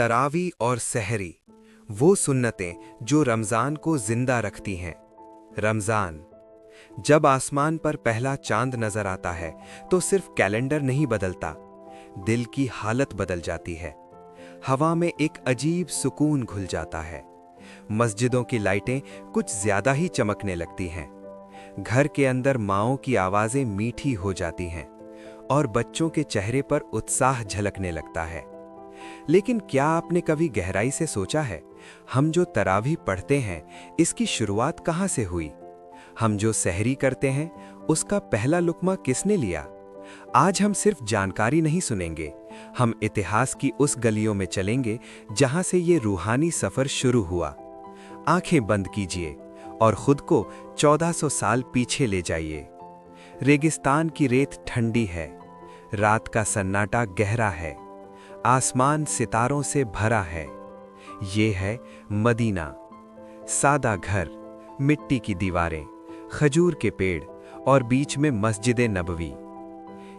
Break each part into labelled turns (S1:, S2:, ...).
S1: तरावी और सहरी, वो सुन्नतें जो रमज़ान को जिंदा रखती हैं। रमज़ान, जब आसमान पर पहला चांद नजर आता है तो सिर्फ कैलेंडर नहीं बदलता, दिल की हालत बदल जाती है। हवा में एक अजीब सुकून घुल जाता है। मस्जिदों की लाइटें कुछ ज्यादा ही चमकने लगती हैं। घर के अंदर माँओं की आवाज़ें मीठी हो जाती हैं और बच्चों के चेहरे पर उत्साह झलकने लगता है। लेकिन क्या आपने कभी गहराई से सोचा है, हम जो तरावी पढ़ते हैं इसकी शुरुआत कहाँ से हुई? हम जो सहरी करते हैं उसका पहला लुक़मा किसने लिया? आज हम सिर्फ जानकारी नहीं सुनेंगे, हम इतिहास की उस गलियों में चलेंगे जहां से ये रूहानी सफर शुरू हुआ। आंखें बंद कीजिए और खुद को 1400 साल पीछे ले जाइए। रेगिस्तान की रेत ठंडी है, रात का सन्नाटा गहरा है, आसमान सितारों से भरा है। ये है मदीना। सादा घर, मिट्टी की दीवारें, खजूर के पेड़ और बीच में मस्जिद नबवी।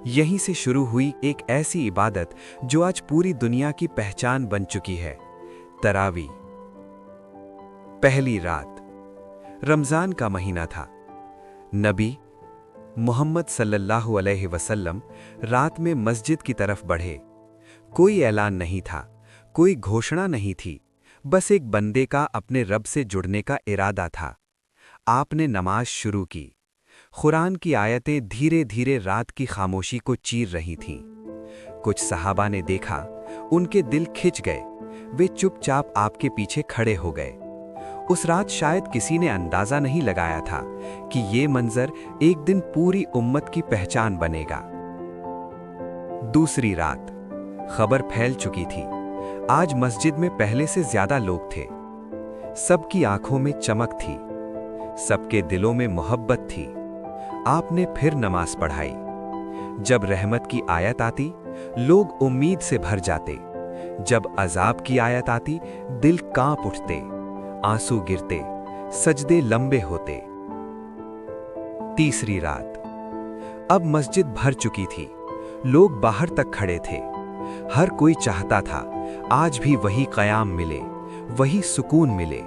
S1: यहीं से शुरू हुई एक ऐसी इबादत जो आज पूरी दुनिया की पहचान बन चुकी है, तरावी। पहली रात, रमजान का महीना था। नबी मोहम्मद सल्लल्लाहु अलैहि वसल्लम रात में मस्जिद की तरफ बढ़े। कोई ऐलान नहीं था, कोई घोषणा नहीं थी, बस एक बंदे का अपने रब से जुड़ने का इरादा था। आपने नमाज शुरू की। कुरान की आयतें धीरे धीरे रात की खामोशी को चीर रही थीं। कुछ सहाबा ने देखा, उनके दिल खिंच गए, वे चुपचाप आपके पीछे खड़े हो गए। उस रात शायद किसी ने अंदाजा नहीं लगाया था कि ये मंजर एक दिन पूरी उम्मत की पहचान बनेगा। दूसरी रात, खबर फैल चुकी थी। आज मस्जिद में पहले से ज्यादा लोग थे। सबकी आंखों में चमक थी, सबके दिलों में मोहब्बत थी। आपने फिर नमाज पढ़ाई। जब रहमत की आयत आती, लोग उम्मीद से भर जाते। जब अजाब की आयत आती, दिल कांप उठते, आंसू गिरते, सजदे लंबे होते। तीसरी रात, अब मस्जिद भर चुकी थी, लोग बाहर तक खड़े थे। हर कोई चाहता था आज भी वही क़याम मिले, वही सुकून मिले।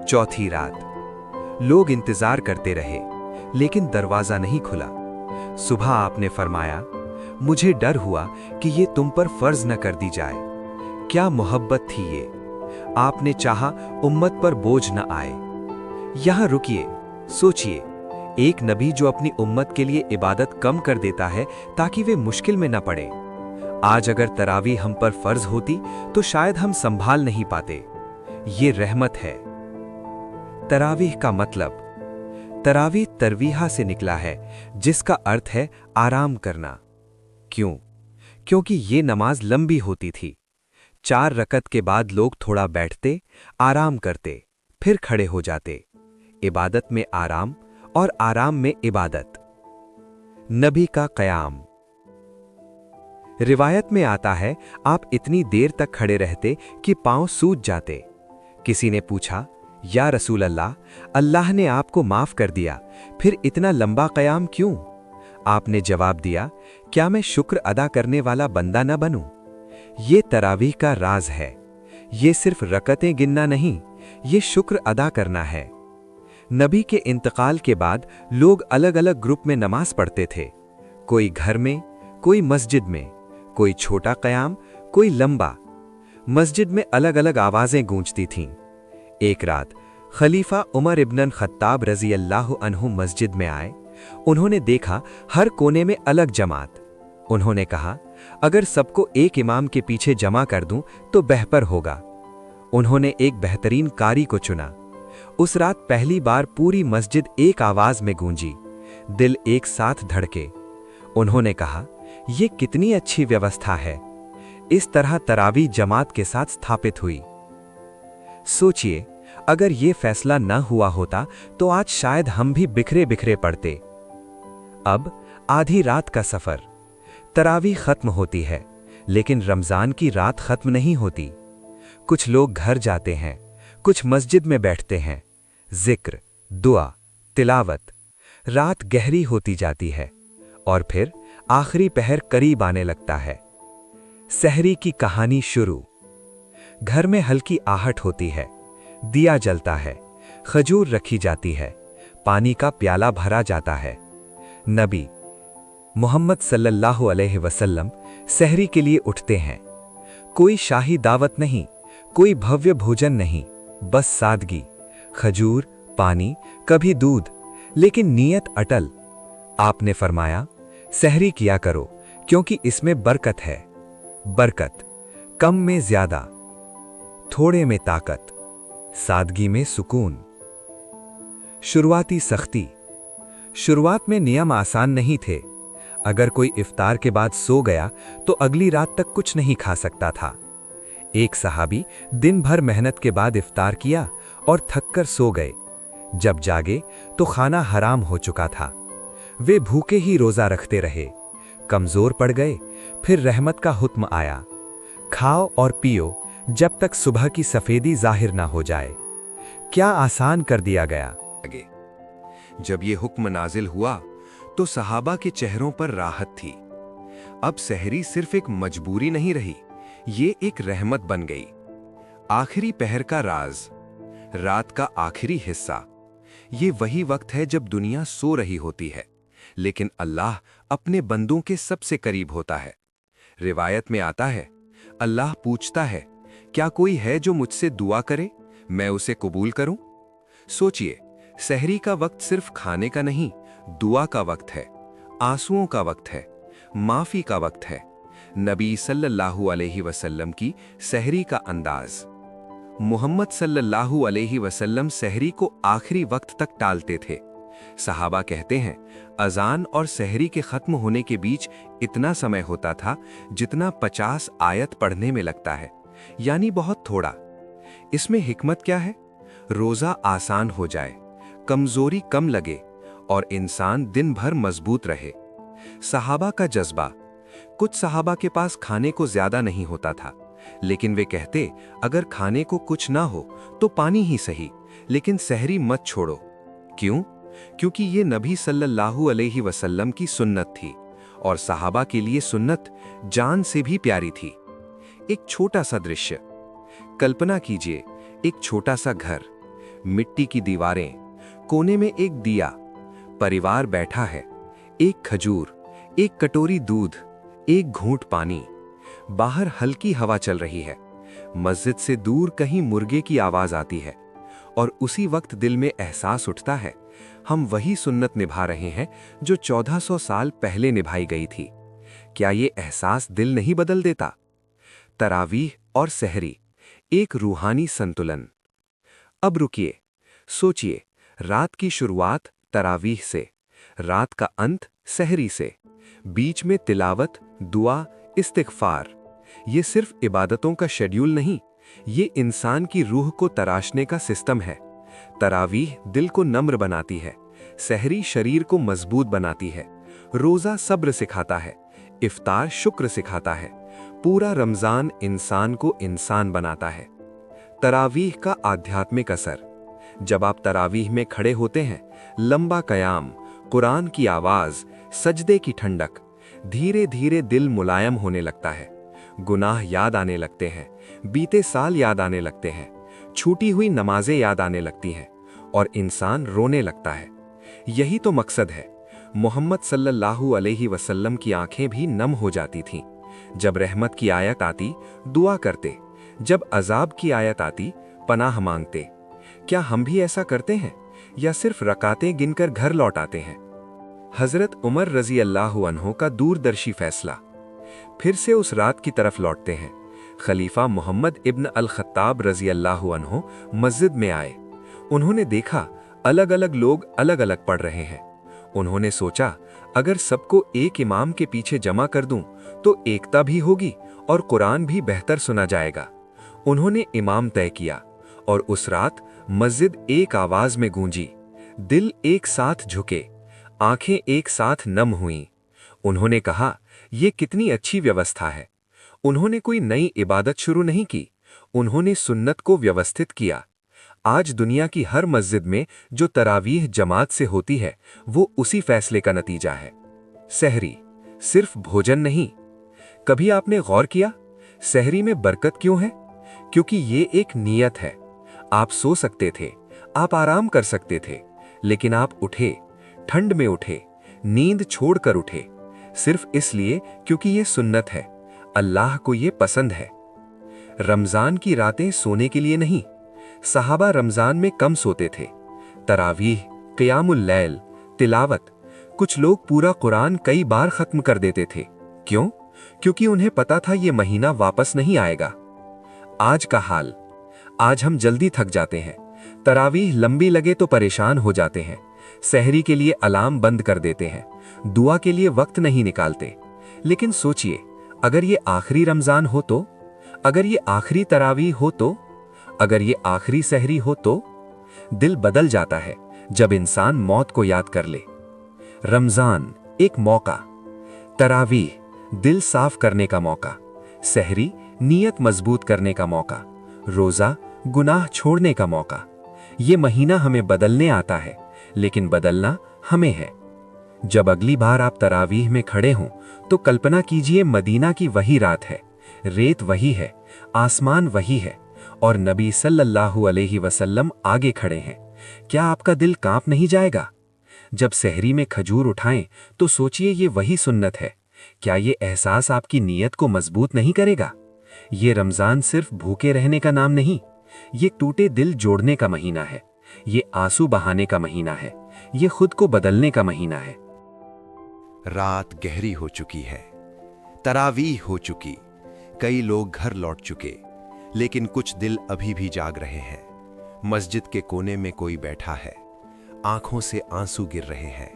S1: चौथी रात, लोग इंतजार करते रहे, लेकिन दरवाजा नहीं खुला। सुबह आपने फरमाया, मुझे डर हुआ कि ये तुम पर फर्ज न कर दी जाए। क्या मोहब्बत थी ये! आपने चाहा उम्मत पर बोझ न आए। यहां रुकिए, सोचिए, एक नबी जो अपनी उम्मत के लिए इबादत कम कर देता है ताकि वे मुश्किल में न पड़े। आज अगर तरावी हम पर फर्ज होती तो शायद हम संभाल नहीं पाते। ये रहमत है। तरावीह का मतलब, तरावीह तरवीहा से निकला है, जिसका अर्थ है आराम करना। क्यों? क्योंकि ये नमाज लंबी होती थी। 4 रकत के बाद लोग थोड़ा बैठते, आराम करते, फिर खड़े हो जाते। इबादत में आराम और आराम में इबादत। नबी का क़याम। रिवायत में आता है, आप इतनी देर तक खड़े रहते कि पांव सूज जाते। किसी ने पूछा, या रसूल अल्लाह, अल्लाह ने आपको माफ कर दिया, फिर इतना लंबा क़याम क्यों? आपने जवाब दिया, क्या मैं शुक्र अदा करने वाला बंदा न बनूं? ये तरावीह का राज है। ये सिर्फ रकतें गिनना नहीं, ये शुक्र अदा करना है। नबी के इंतकाल के बाद लोग अलग अलग ग्रुप में नमाज पढ़ते थे। कोई घर में, कोई मस्जिद में, कोई छोटा क़याम, कोई लंबा। मस्जिद में अलग अलग आवाज़ें गूंजती थीं। एक रात खलीफा उमर इब्न खत्ताब रज़ी अल्लाह अन्हु मस्जिद में आए। उन्होंने देखा हर कोने में अलग जमात। उन्होंने कहा, अगर सबको एक इमाम के पीछे जमा कर दूं तो बेहतर होगा। उन्होंने एक बेहतरीन कारी को चुना। उस रात पहली बार पूरी मस्जिद एक आवाज में गूंजी, दिल एक साथ धड़के। उन्होंने कहा, यह कितनी अच्छी व्यवस्था है। इस तरह तरावी जमात के साथ स्थापित हुई। सोचिए, अगर यह फैसला न हुआ होता तो आज शायद हम भी बिखरे बिखरे पड़ते। अब आधी रात का सफर। तरावी खत्म होती है, लेकिन रमजान की रात खत्म नहीं होती। कुछ लोग घर जाते हैं, कुछ मस्जिद में बैठते हैं। जिक्र, दुआ, तिलावत। रात गहरी होती जाती है और फिर आखिरी पहर करीब आने लगता है। सहरी की कहानी शुरू। घर में हल्की आहट होती है, दिया जलता है, खजूर रखी जाती है, पानी का प्याला भरा जाता है। नबी मोहम्मद सल्लल्लाहु अलैहि वसल्लम सहरी के लिए उठते हैं। कोई शाही दावत नहीं, कोई भव्य भोजन नहीं, बस सादगी, खजूर, पानी, कभी दूध, लेकिन नीयत अटल। आपने फरमाया, सहरी किया करो क्योंकि इसमें बरकत है। बरकत, कम में ज्यादा, थोड़े में ताकत, सादगी में सुकून। शुरुआती सख्ती। शुरुआत में नियम आसान नहीं थे। अगर कोई इफ्तार के बाद सो गया तो अगली रात तक कुछ नहीं खा सकता था। एक सहाबी दिन भर मेहनत के बाद इफ्तार किया और थककर सो गए। जब जागे तो खाना हराम हो चुका था। वे भूखे ही रोजा रखते रहे, कमजोर पड़ गए। फिर रहमत का हुक्म आया, खाओ और पियो जब तक सुबह की सफेदी जाहिर ना हो जाए। क्या आसान कर दिया गया।
S2: जब ये हुक्म नाजिल हुआ तो सहाबा के चेहरों पर राहत थी। अब सहरी सिर्फ एक मजबूरी नहीं रही, ये एक रहमत बन गई। आखिरी पहर का राज, रात का आखिरी हिस्सा, ये वही वक्त है जब दुनिया सो रही होती है, लेकिन अल्लाह अपने बंदों के सबसे करीब होता है। रिवायत में आता है, अल्लाह पूछता है, क्या कोई है जो मुझसे दुआ करे, मैं उसे कबूल करूं? सोचिए, सहरी का वक्त सिर्फ खाने का नहीं, दुआ का वक्त है, आंसुओं का वक्त है, माफी का वक्त है। नबी सल्लल्लाहु अलैहि वसल्लम की सहरी का अंदाज। मोहम्मद सल्लल्लाहु अलैहि वसल्लम सहरी को आखिरी वक्त तक टालते थे। सहाबा कहते हैं, अजान और सहरी के खत्म होने के बीच इतना समय होता था जितना 50 आयत पढ़ने में लगता है, यानी बहुत थोड़ा। इसमें हिकमत क्या है? रोजा आसान हो जाए, कमजोरी कम लगे और इंसान दिन भर मजबूत रहे। सहाबा का जज्बा। कुछ सहाबा के पास खाने को ज्यादा नहीं होता था, लेकिन वे कहते, अगर खाने को कुछ ना हो तो पानी ही सही, लेकिन सहरी मत छोड़ो। क्यों? क्योंकि ये नबी सल्लल्लाहु अलैहि वसल्लम की सुन्नत थी और सहाबा के लिए सुन्नत जान से भी प्यारी थी। एक छोटा सा दृश्य कल्पना कीजिए, एक छोटा सा घर, मिट्टी की दीवारें, कोने में एक दिया, परिवार बैठा है, एक खजूर, एक कटोरी दूध, एक घूंट पानी। बाहर हल्की हवा चल रही है, मस्जिद से दूर कहीं मुर्गे की आवाज आती है, और उसी वक्त दिल में एहसास उठता है, हम वही सुन्नत निभा रहे हैं जो 1400 साल पहले निभाई गई थी। क्या ये एहसास दिल नहीं बदल देता? तरावीह और सहरी, एक रूहानी संतुलन। अब रुकिए, सोचिए, रात की शुरुआत तरावीह से, रात का अंत सहरी से, बीच में तिलावत, दुआ, इस्तिग़फ़ार। ये सिर्फ इबादतों का शेड्यूल नहीं, ये इंसान की रूह को तराशने का सिस्टम है। तरावीह दिल को नम्र बनाती है, सहरी शरीर को मजबूत बनाती है, रोजा सब्र सिखाता है, इफ्तार शुक्र सिखाता है, पूरा रमजान इंसान को इंसान बनाता है। तरावीह का आध्यात्मिक असर। जब आप तरावीह में खड़े होते हैं, लंबा कयाम, कुरान की आवाज, सजदे की ठंडक, धीरे धीरे दिल मुलायम होने लगता है। गुनाह याद आने लगते हैं, बीते साल याद आने लगते हैं, छूटी हुई नमाजें याद आने लगती हैं और इंसान रोने लगता है। यही तो मकसद है। मोहम्मद सल्लल्लाहु अलैहि वसल्लम की आंखें भी नम हो जाती थीं। जब रहमत की आयत आती, दुआ करते, जब अजाब की आयत आती, पनाह मांगते। क्या हम भी ऐसा करते हैं या सिर्फ रकातें गिनकर घर लौट आते हैं? हजरत उमर रजी अल्लाहु अन्हो का दूरदर्शी फैसला। फिर से उस रात की तरफ लौटते हैं। खलीफा मोहम्मद इब्न अल खत्ताब रजी अल्लाहु अन्हो मस्जिद में आए। उन्होंने देखा, अलग अलग लोग अलग अलग पढ़ रहे हैं। उन्होंने सोचा, अगर सबको एक इमाम के पीछे जमा कर दूं तो एकता भी होगी और कुरान भी बेहतर सुना जाएगा। उन्होंने इमाम तय किया और उस रात मस्जिद एक आवाज में गूंजी, दिल एक साथ झुके, आंखें एक साथ नम हुईं। उन्होंने कहा, यह कितनी अच्छी व्यवस्था है। उन्होंने कोई नई इबादत शुरू नहीं की, उन्होंने सुन्नत को व्यवस्थित किया। आज दुनिया की हर मस्जिद में जो तरावीह जमात से होती है, वो उसी फैसले का नतीजा है। सहरी सिर्फ भोजन नहीं,
S1: कभी आपने गौर किया सहरी में बरकत क्यों है? क्योंकि ये एक नियत है। आप सो सकते थे, आप आराम कर सकते थे, लेकिन आप उठे, ठंड में उठे, नींद छोड़कर उठे, सिर्फ इसलिए क्योंकि ये सुन्नत है, अल्लाह को ये पसंद है। रमजान की रातें सोने के लिए नहीं। सहाबा रमजान में कम सोते थे। तरावीह, क़ियामुल लैल, तिलावत, कुछ लोग पूरा कुरान कई बार खत्म कर देते थे। क्यों? क्योंकि उन्हें पता था ये महीना वापस नहीं आएगा। आज का हाल, आज हम जल्दी थक जाते हैं, तरावीह लंबी लगे तो परेशान हो जाते हैं, सहरी के लिए अलार्म बंद कर देते हैं, दुआ के लिए वक्त नहीं निकालते। लेकिन सोचिए, अगर ये आखिरी रमजान हो तो, अगर ये आखिरी तरावीह हो तो, अगर ये आखिरी सहरी हो तो? दिल बदल जाता है जब इंसान मौत को याद कर ले। रमजान एक मौका, तरावीह दिल साफ करने का मौका, सहरी नीयत मजबूत करने का मौका, रोजा गुनाह छोड़ने का मौका। ये महीना हमें बदलने आता है, लेकिन बदलना हमें है। जब अगली बार आप तरावीह में खड़े हों तो कल्पना कीजिए मदीना की वही रात है, रेत वही है, आसमान वही है और नबी सल्लल्लाहु अलैहि वसल्लम आगे खड़े हैं। क्या आपका दिल कांप नहीं जाएगा? जब सहरी में खजूर उठाएं तो सोचिए ये वही सुन्नत है। क्या ये एहसास आपकी नीयत को मजबूत नहीं करेगा? ये रमजान सिर्फ भूखे रहने का नाम नहीं, ये टूटे दिल जोड़ने का महीना है, ये आंसू बहाने का महीना है, ये खुद को बदलने का महीना है।
S2: रात गहरी हो चुकी है, तरावीह हो चुकी, कई लोग घर लौट चुके, लेकिन कुछ दिल अभी भी जाग रहे हैं। मस्जिद के कोने में कोई बैठा है, आंखों से आंसू गिर रहे हैं,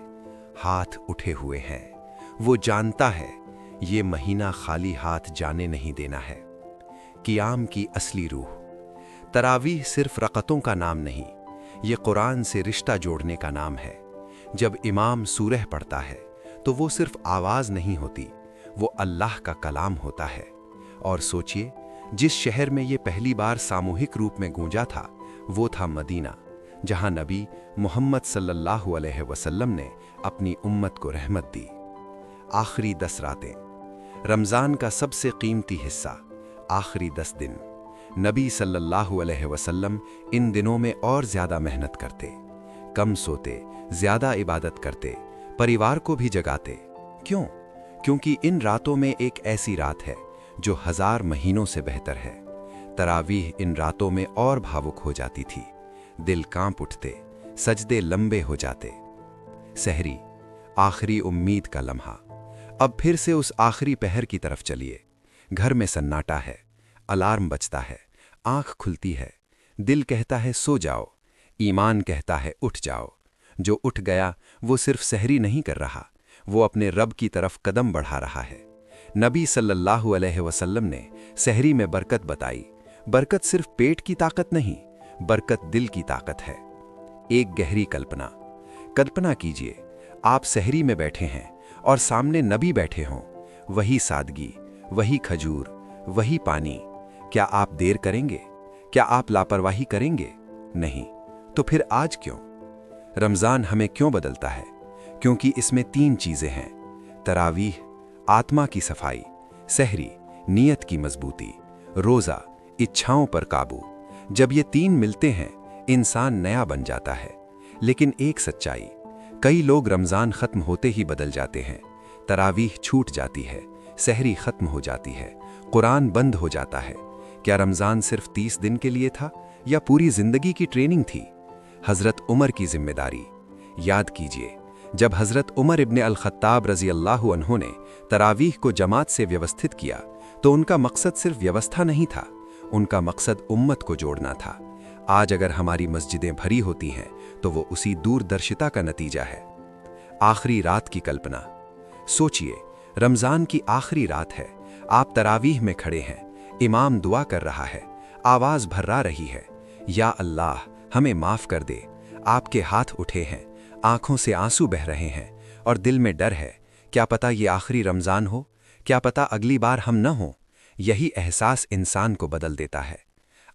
S2: हाथ उठे हुए हैं। वो जानता है ये महीना खाली हाथ जाने नहीं देना है। क़ियाम की असली रूह। तरावीह सिर्फ रकतों का नाम नहीं, ये कुरान से रिश्ता जोड़ने का नाम है। जब इमाम सूरह पढ़ता है तो वो सिर्फ आवाज़ नहीं होती, वो अल्लाह का कलाम होता है। और सोचिए, जिस शहर में ये पहली बार सामूहिक रूप में गूंजा था वो था मदीना, जहां नबी मोहम्मद सल्लल्लाहु अलैहि वसल्लम ने अपनी उम्मत को रहमत दी। आखिरी 10 रातें, रमज़ान का सबसे कीमती हिस्सा, आखिरी 10 दिन। नबी सल्लल्लाहु अलैहि वसल्लम इन दिनों में और ज़्यादा मेहनत करते, कम सोते, ज़्यादा इबादत करते, परिवार को भी जगाते। क्यों? क्योंकि इन रातों में एक ऐसी रात है जो 1000 महीनों से बेहतर है। तरावीह इन रातों में और भावुक हो जाती थी, दिल कांप उठते, सजदे लंबे हो जाते। सहरी, आखिरी उम्मीद का लम्हा। अब फिर से उस आखिरी पहर की तरफ चलिए। घर में सन्नाटा है, अलार्म बजता है, आंख खुलती है, दिल कहता है सो जाओ, ईमान कहता है उठ जाओ। जो उठ गया वो सिर्फ सहरी नहीं कर रहा, वो अपने रब की तरफ कदम बढ़ा रहा है। नबी सल्लल्लाहु अलैहि वसल्लम ने सहरी में बरकत बताई। बरकत सिर्फ पेट की ताकत नहीं, बरकत दिल की ताकत है। एक गहरी कल्पना। कल्पना कीजिए, आप सहरी में बैठे हैं और सामने नबी बैठे हों। वही सादगी, वही खजूर, वही पानी। क्या आप देर करेंगे? क्या आप लापरवाही करेंगे? नहीं। तो फिर आज क्यों? रमज़ान हमें क्यों बदलता है? क्योंकि इसमें 3 चीज़ें हैं: तरावीह, आत्मा की सफाई; सहरी, नीयत की मजबूती; रोज़ा, इच्छाओं पर काबू। जब ये 3 मिलते हैं, इंसान नया बन जाता है। लेकिन एक सच्चाई, कई लोग रमज़ान ख़त्म होते ही बदल जाते हैं। तरावीह छूट जाती है, सहरी ख़त्म हो जाती है, कुरान बंद हो जाता है। क्या रमज़ान सिर्फ 30 दिन के लिए था या पूरी ज़िंदगी की ट्रेनिंग थी? हज़रत उमर की जिम्मेदारी याद कीजिए। जब हज़रत उमर इब्न अल-खत्ताब रज़ी अल्लाहु अन्हु ने तरावीह को जमात से व्यवस्थित किया तो उनका मकसद सिर्फ व्यवस्था नहीं था, उनका मकसद उम्मत को जोड़ना था। आज अगर हमारी मस्जिदें भरी होती हैं तो वो उसी दूरदर्शिता का नतीजा है। आखिरी रात की कल्पना। सोचिए, रमज़ान की आखिरी रात है, आप तरावीह में खड़े हैं, इमाम दुआ कर रहा है, आवाज़ भर्रा रही है, या अल्लाह हमें माफ़ कर दे। आपके हाथ उठे हैं, आंखों से आंसू बह रहे हैं और दिल में डर है, क्या पता ये आखिरी रमज़ान हो, क्या पता अगली बार हम न हों। यही एहसास इंसान को बदल देता है।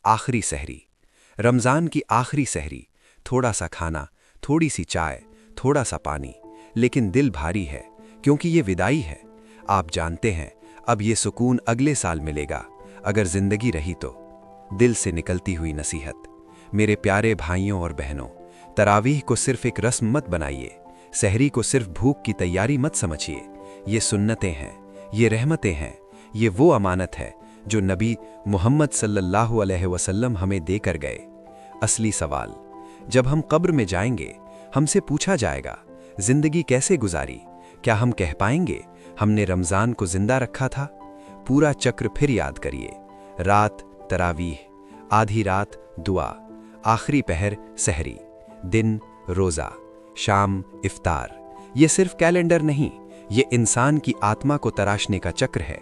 S2: आखिरी सहरी, रमज़ान की आखिरी सहरी, थोड़ा सा खाना, थोड़ी सी चाय, थोड़ा सा पानी, लेकिन दिल भारी है क्योंकि ये विदाई है। आप जानते हैं अब ये सुकून अगले साल मिलेगा, अगर जिंदगी रही तो। दिल से निकलती हुई नसीहत। मेरे प्यारे भाइयों और बहनों, तरावीह को सिर्फ एक रस्म मत बनाइए, सहरी को सिर्फ भूख की तैयारी मत समझिए। ये सुन्नतें हैं, ये रहमतें हैं, ये वो अमानत है जो नबी मोहम्मद सल्लल्लाहु अलैहि वसल्लम हमें देकर गए। असली सवाल, जब हम कब्र में जाएंगे, हमसे पूछा जाएगा, जिंदगी कैसे गुजारी? क्या हम कह पाएंगे, हमने रमज़ान को जिंदा रखा था? पूरा चक्र फिर याद करिए। रात तरावीह, आधी रात दुआ, आखिरी पहर सहरी, दिन रोज़ा, शाम इफ्तार। ये सिर्फ कैलेंडर नहीं, ये इंसान की आत्मा को तराशने का चक्र है।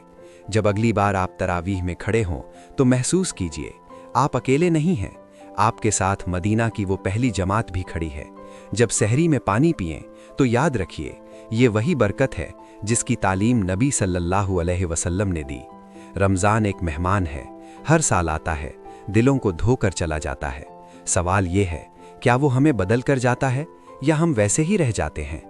S2: जब अगली बार आप तरावीह में खड़े हों तो महसूस कीजिए, आप अकेले नहीं हैं। आपके साथ मदीना की वो पहली जमात भी खड़ी है। जब सहरी में पानी पिएं तो याद रखिए, ये वही बरकत है जिसकी तालीम नबी सल्लल्लाहु अलैहि वसल्लम ने दी। रमज़ान एक मेहमान है, हर साल आता है, दिलों को धोकर चला जाता है। सवाल ये है, क्या वो हमें बदल कर जाता है या हम वैसे ही रह जाते हैं?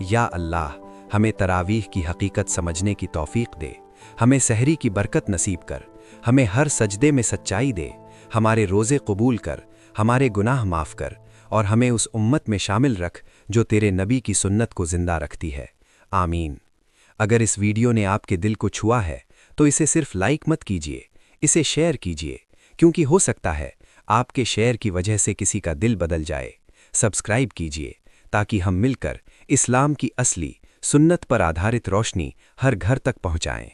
S2: या अल्लाह, हमें तरावीह की हकीकत समझने की तौफीक दे, हमें सहरी की बरकत नसीब कर, हमें हर सजदे में सच्चाई दे, हमारे रोज़े कबूल कर, हमारे गुनाह माफ़ कर, और हमें उस उम्मत में शामिल रख जो तेरे नबी की सुन्नत को जिंदा रखती है। आमीन। अगर इस वीडियो ने आपके दिल को छुआ है तो इसे सिर्फ लाइक मत कीजिए, इसे शेयर कीजिए, क्योंकि हो सकता है आपके शेयर की वजह से किसी का दिल बदल जाए। सब्सक्राइब कीजिए ताकि हम मिलकर इस्लाम की असली सुन्नत पर आधारित रोशनी हर घर तक पहुंचाएं।